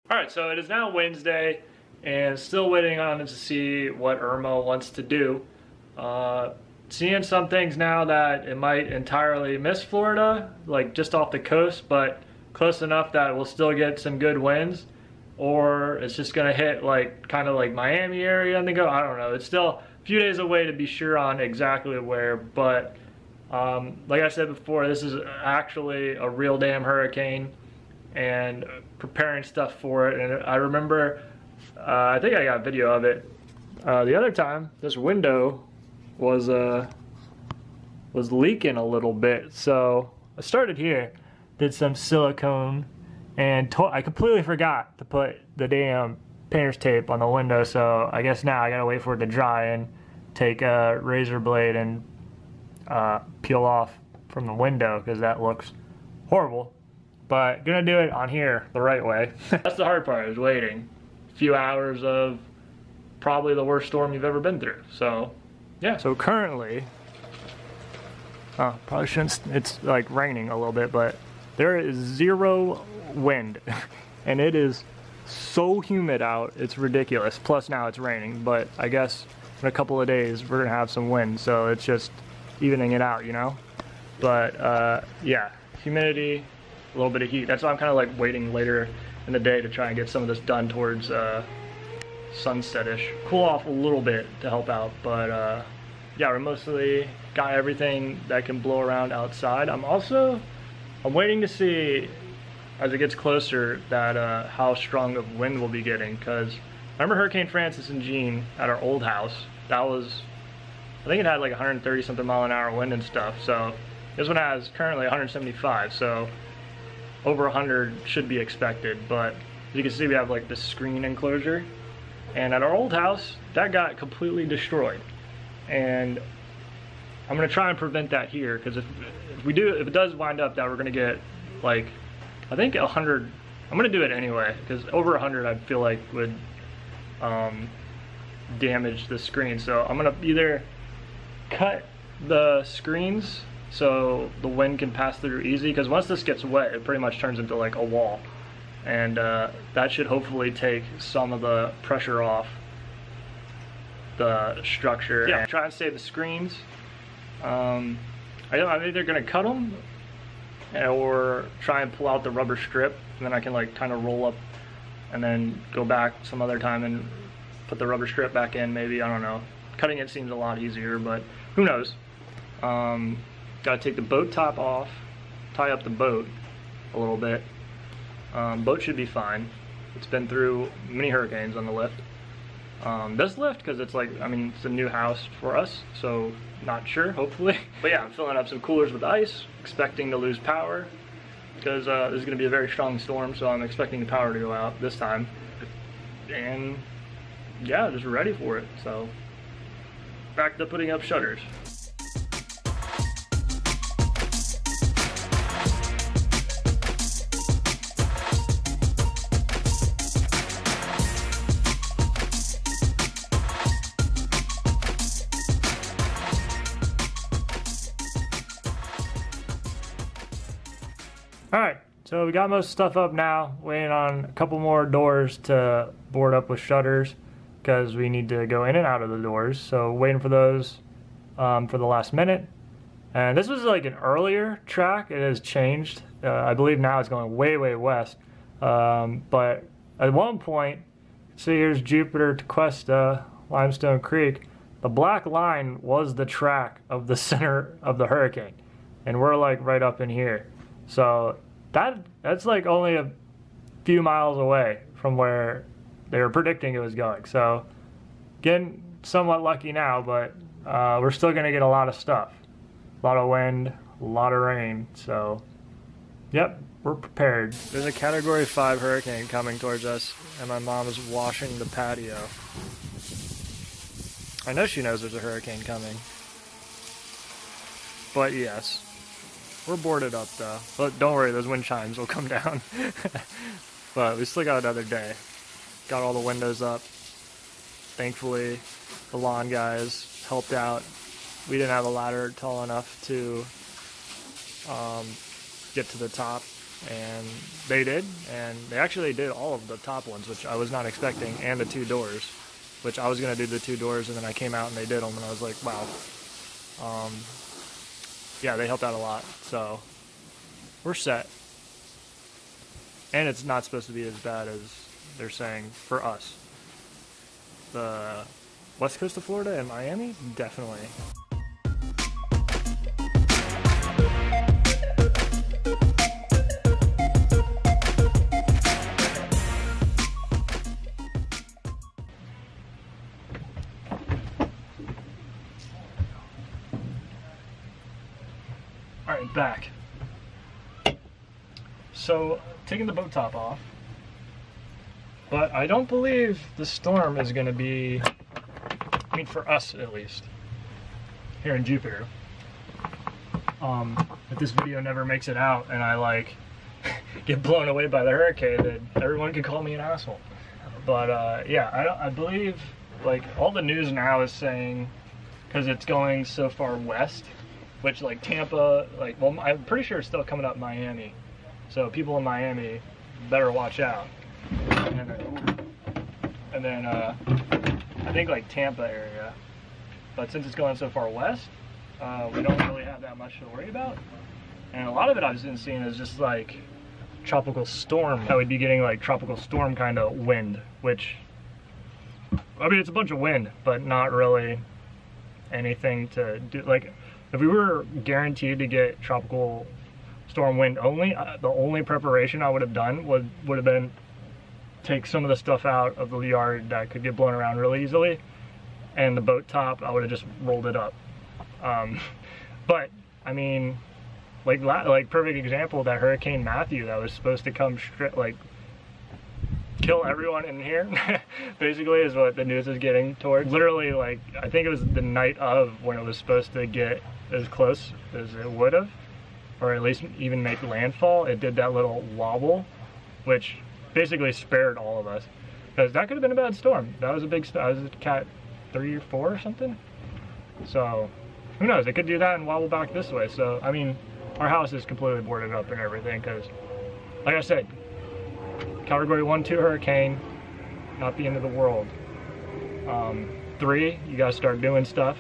Alright, so it is now Wednesday, and still waiting on it to see what Irma wants to do. Seeing some things now that it might entirely miss Florida, like just off the coast, but close enough that we'll still get some good winds. Or it's just gonna hit like kind of like Miami area and then go, I don't know. It's still a few days away to be sure on exactly where, but like I said before, this is actually a real damn hurricane, and preparing stuff for it. And I remember, I think I got a video of it the other time. This window was leaking a little bit, so I started here, did some silicone, and I completely forgot to put the damn painter's tape on the window. So I guess now I gotta wait for it to dry and take a razor blade and peel off from the window, because that looks horrible. But gonna do it on here the right way. That's the hard part, is waiting. A few hours of probably the worst storm you've ever been through. So yeah. So currently, probably shouldn't, it's like raining a little bit, but there is zero wind and it is so humid out, it's ridiculous. Plus now it's raining, but I guess in a couple of days we're gonna have some wind, so it's just evening it out, you know? But yeah, humidity, a little bit of heat. That's why I'm kind of like waiting later in the day to try and get some of this done towards sunset-ish. Cool off a little bit to help out, but yeah, we're mostly got everything that can blow around outside. I'm waiting to see as it gets closer that how strong of wind we'll be getting, because remember Hurricane Francis and Jean at our old house, that was, I think it had like 130 something mile an hour wind and stuff. So this one has currently 175, so over 100 should be expected. But as you can see, we have like this screen enclosure, and at our old house that got completely destroyed, and I'm gonna try and prevent that here, because if it does wind up that we're gonna get like, I think 100, I'm gonna do it anyway, because over 100 I feel like would damage the screen. So I'm gonna either cut the screens so the wind can pass through easy, because once this gets wet it pretty much turns into like a wall, and that should hopefully take some of the pressure off the structure. Yeah, try and save the screens. I'm either gonna cut them or try and pull out the rubber strip, and then I can like kind of roll up and then go back some other time and put the rubber strip back in, maybe. I don't know. Cutting it seems a lot easier, but who knows. Gotta take the boat top off, tie up the boat a little bit. Boat should be fine. It's been through many hurricanes on the lift. This lift, because it's like, I mean, it's a new house for us, so not sure, hopefully. But yeah, I'm filling up some coolers with ice, expecting to lose power, because this is going to be a very strong storm, so I'm expecting the power to go out this time. And yeah, just ready for it. So back to putting up shutters. Alright, so we got most stuff up now, waiting on a couple more doors to board up with shutters, because we need to go in and out of the doors. So waiting for those for the last minute. And this was like an earlier track, it has changed. I believe now it's going way, way west. But at one point, see, here's Jupiter to Cuesta, Limestone Creek. The black line was the track of the center of the hurricane, and we're like right up in here. So that's like only a few miles away from where they were predicting it was going. So getting somewhat lucky now, but we're still gonna get a lot of stuff. A lot of wind, a lot of rain. So yep, we're prepared. There's a Category 5 hurricane coming towards us, and my mom is washing the patio. I know she knows there's a hurricane coming. But yes. We're boarded up though, but don't worry, those wind chimes will come down. But we still got another day. Got all the windows up. Thankfully, the lawn guys helped out. We didn't have a ladder tall enough to get to the top, and they did, and they actually did all of the top ones, which I was not expecting, and the 2 doors, which I was going to do the 2 doors, and then I came out and they did them, and I was like, wow. Yeah, they helped out a lot, so we're set. And it's not supposed to be as bad as they're saying for us. The west coast of Florida and Miami, definitely. Alright, back. So, taking the boat top off, but I don't believe the storm is going to be, I mean for us at least, here in Jupiter. If this video never makes it out and I like get blown away by the hurricane, then everyone can call me an asshole. But yeah, I believe like all the news now is saying, because it's going so far west, which like Tampa, like, well, I'm pretty sure it's still coming up Miami. So people in Miami better watch out. And then I think like Tampa area. But since it's going so far west, we don't really have that much to worry about. And a lot of it I've been seeing is just like tropical storm. I would be getting like tropical storm kind of wind, which, I mean, it's a bunch of wind, but not really anything to do. Like, if we were guaranteed to get tropical storm wind only, the only preparation I would have done would have been take some of the stuff out of the yard that could get blown around really easily, and the boat top, I would have just rolled it up. But I mean, like perfect example, that Hurricane Matthew that was supposed to come straight, like kill everyone in here, basically is what the news is getting towards. Literally, like, I think it was the night of when it was supposed to get as close as it would have, or at least even make landfall. It did that little wobble, which basically spared all of us, because that could have been a bad storm. That was a big storm. That was a Cat 3 or 4 or something. So who knows, it could do that and wobble back this way. So I mean, our house is completely boarded up and everything, because like I said, Category 1, 2 hurricane, not the end of the world. 3, you guys start doing stuff.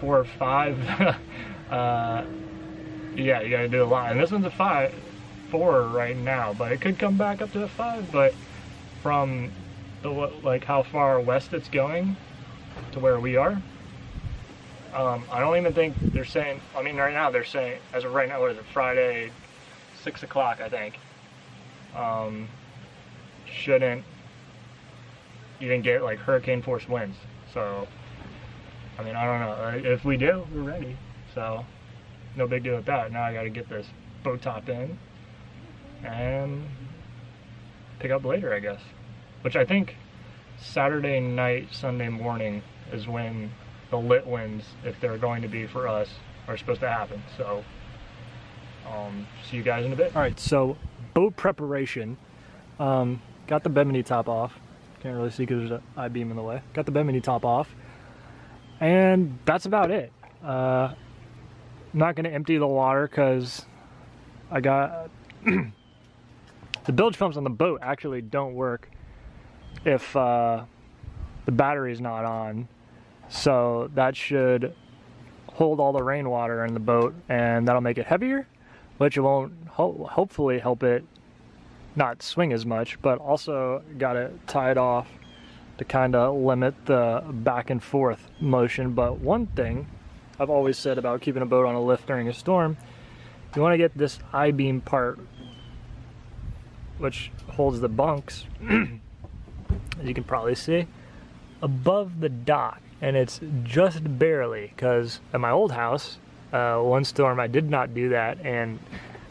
4 or 5, yeah, you gotta do a lot. And this one's a 4 right now, but it could come back up to a 5. But from the, like, how far west it's going to where we are, I don't even think they're saying, I mean, right now they're saying, as of right now, what is it, Friday, 6 o'clock, I think. Shouldn't even get like hurricane force winds. So I mean, I don't know, if we do, we're ready, so no big deal with that. Now I got to get this boat top in and pick up later, I guess, which I think Saturday night, Sunday morning is when the lit winds, if they're going to be for us, are supposed to happen. So see you guys in a bit. All right, so boat preparation. Got the bimini top off. Can't really see because there's an I-beam in the way. Got the bimini top off, and that's about it. I'm not going to empty the water because I got the bilge pumps on the boat actually don't work if the battery's not on, so that should hold all the rainwater in the boat, and that'll make it heavier, which won't hopefully help it not swing as much, but also got it tied off to kind of limit the back and forth motion. But one thing I've always said about keeping a boat on a lift during a storm, you want to get this I-beam part, which holds the bunks, as you can probably see, above the dock. And it's just barely, because at my old house, one storm I did not do that, and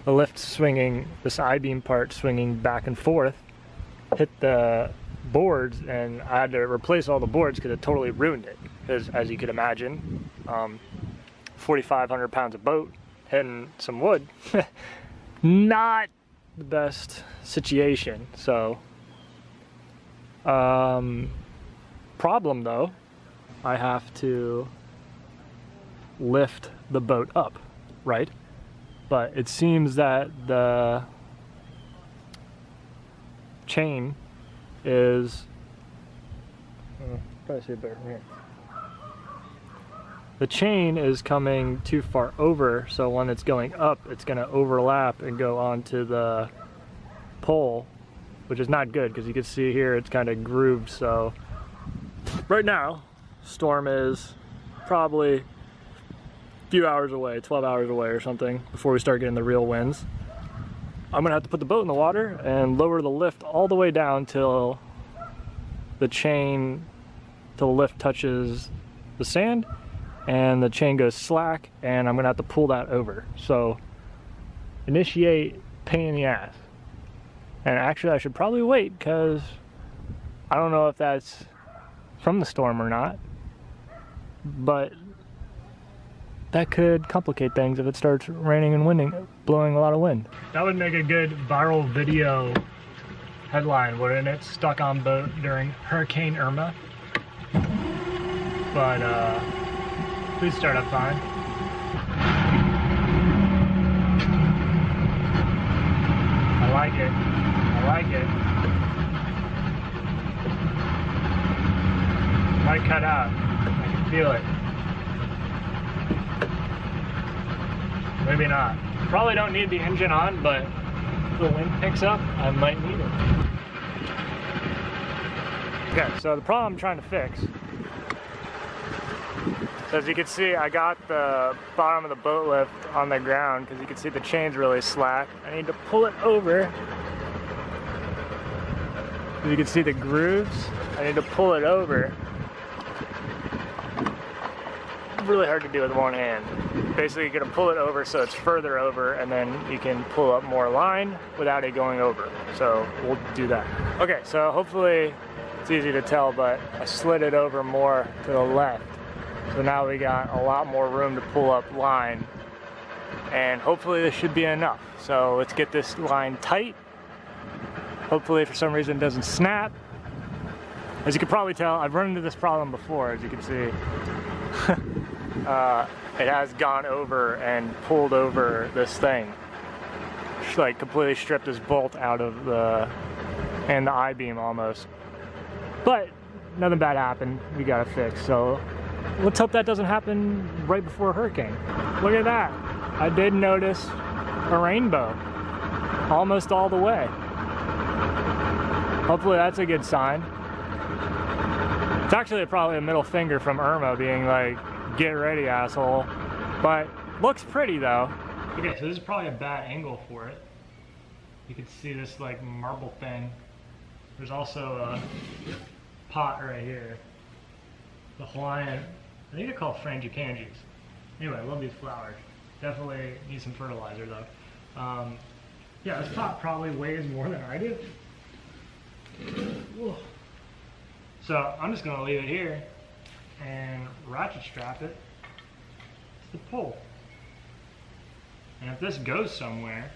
the lift swinging, this I-beam part swinging back and forth, hit the boards, and I had to replace all the boards because it totally ruined it. Because as you could imagine, 4,500 pounds of boat hitting some wood, not the best situation. So, problem though, I have to lift the boat up, right? but it seems that the chain is probably see it better from here. The chain is coming too far over, so when it's going up, it's going to overlap and go onto the pole, which is not good because you can see here it's kind of grooved. So right now, storm is probably a few hours away, 12 hours away or something, before we start getting the real winds. I'm gonna have to put the boat in the water and lower the lift all the way down till the chain, till the lift touches the sand and the chain goes slack, and I'm gonna have to pull that over. So initiate, pain in the ass. And actually I should probably wait because I don't know if that's from the storm or not, but that could complicate things if it starts raining and winding, blowing a lot of wind. That would make a good viral video headline, wouldn't it? Stuck on boat during Hurricane Irma. But please start up fine. I like it. I like it. Might cut out. I can feel it. Maybe not. Probably don't need the engine on, but if the wind picks up, I might need it. Okay, so the problem I'm trying to fix. So as you can see, I got the bottom of the boat lift on the ground because you can see the chain's really slack. I need to pull it over. As you can see the grooves. I need to pull it over. Really hard to do with one hand. Basically, you're gonna pull it over so it's further over, and then you can pull up more line without it going over. So we'll do that. Okay, so hopefully it's easy to tell, but I slid it over more to the left. So now we got a lot more room to pull up line, and hopefully this should be enough. So let's get this line tight. Hopefully for some reason it doesn't snap. As you can probably tell, I've run into this problem before, as you can see. It has gone over and pulled over this thing. Just like completely stripped this bolt out of the, and the I-beam almost. But nothing bad happened, we got it fixed. So let's hope that doesn't happen right before a hurricane. Look at that. I did notice a rainbow almost all the way. Hopefully that's a good sign. It's actually probably a middle finger from Irma being like, get ready, asshole. But looks pretty though. Okay, so this is probably a bad angle for it. You can see this like marble thing. There's also a pot right here. The Hawaiian, I think they're called frangipanges. Anyway, I love these flowers. Definitely need some fertilizer though. Yeah, this pot probably weighs more than I do. Whoa. So I'm just gonna leave it here and ratchet strap it to the pole. And if this goes somewhere,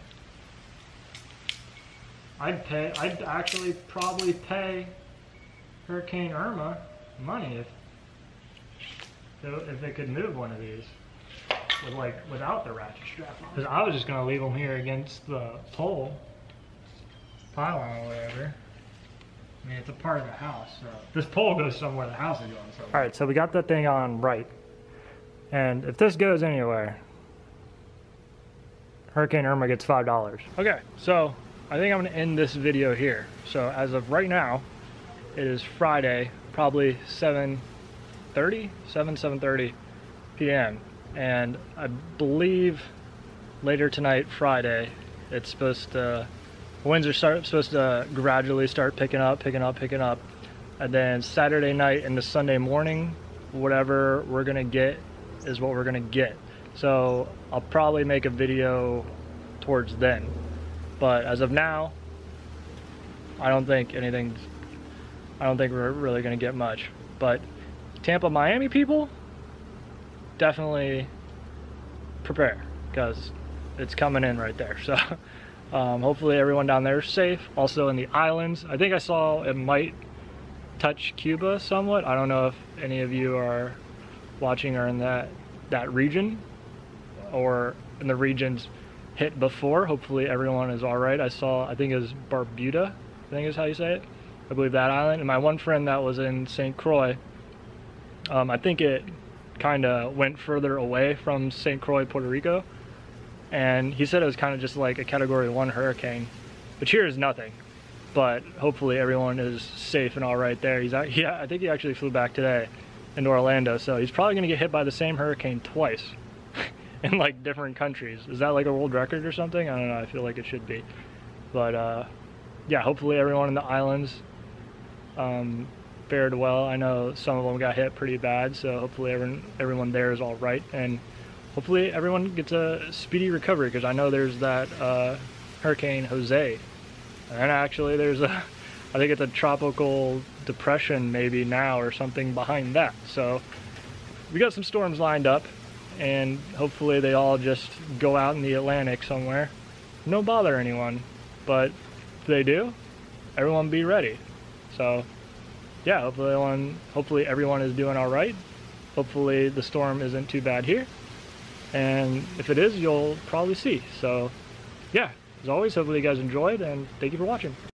I'd actually probably pay Hurricane Irma money if they could move one of these without the ratchet strap on. Because I was just gonna leave them here against the pole, pylon or whatever. I mean, it's a part of the house, so if this pole goes somewhere, the house is going somewhere. All right, so we got that thing on right. And if this goes anywhere, Hurricane Irma gets $5. Okay, so I think I'm gonna end this video here. So as of right now, it is Friday, probably 7:30 p.m. And I believe later tonight, Friday, it's supposed to, winds are supposed to gradually start picking up, and then Saturday night into Sunday morning, whatever we're gonna get is what we're gonna get. So I'll probably make a video towards then, but as of now, I don't think we're really gonna get much. But Tampa, Miami people, definitely prepare, because it's coming in right there. So hopefully everyone down there is safe. Also in the islands, I think I saw it might touch Cuba somewhat. I don't know if any of you are watching or in that region, or in the regions hit before. Hopefully everyone is all right. I think it was Barbuda, I think is how you say it. I believe that island. And my one friend that was in St. Croix, I think it kind of went further away from St. Croix, Puerto Rico. And he said it was kind of just like a Category 1 hurricane, which here is nothing. But hopefully everyone is safe and all right there. I think he actually flew back today into Orlando, so he's probably going to get hit by the same hurricane twice in like different countries. Is that like a world record or something? I don't know. I feel like it should be. But yeah, hopefully everyone in the islands fared well. I know some of them got hit pretty bad, so hopefully everyone there is all right, and hopefully everyone gets a speedy recovery, because I know there's that Hurricane Jose. And actually there's I think it's a tropical depression maybe now or something behind that. So we got some storms lined up, and hopefully they all just go out in the Atlantic somewhere. No bother anyone, but if they do, everyone be ready. So yeah, hopefully everyone is doing all right. Hopefully the storm isn't too bad here. And if it is, you'll probably see. So yeah. As always, hopefully you guys enjoyed, and thank you for watching.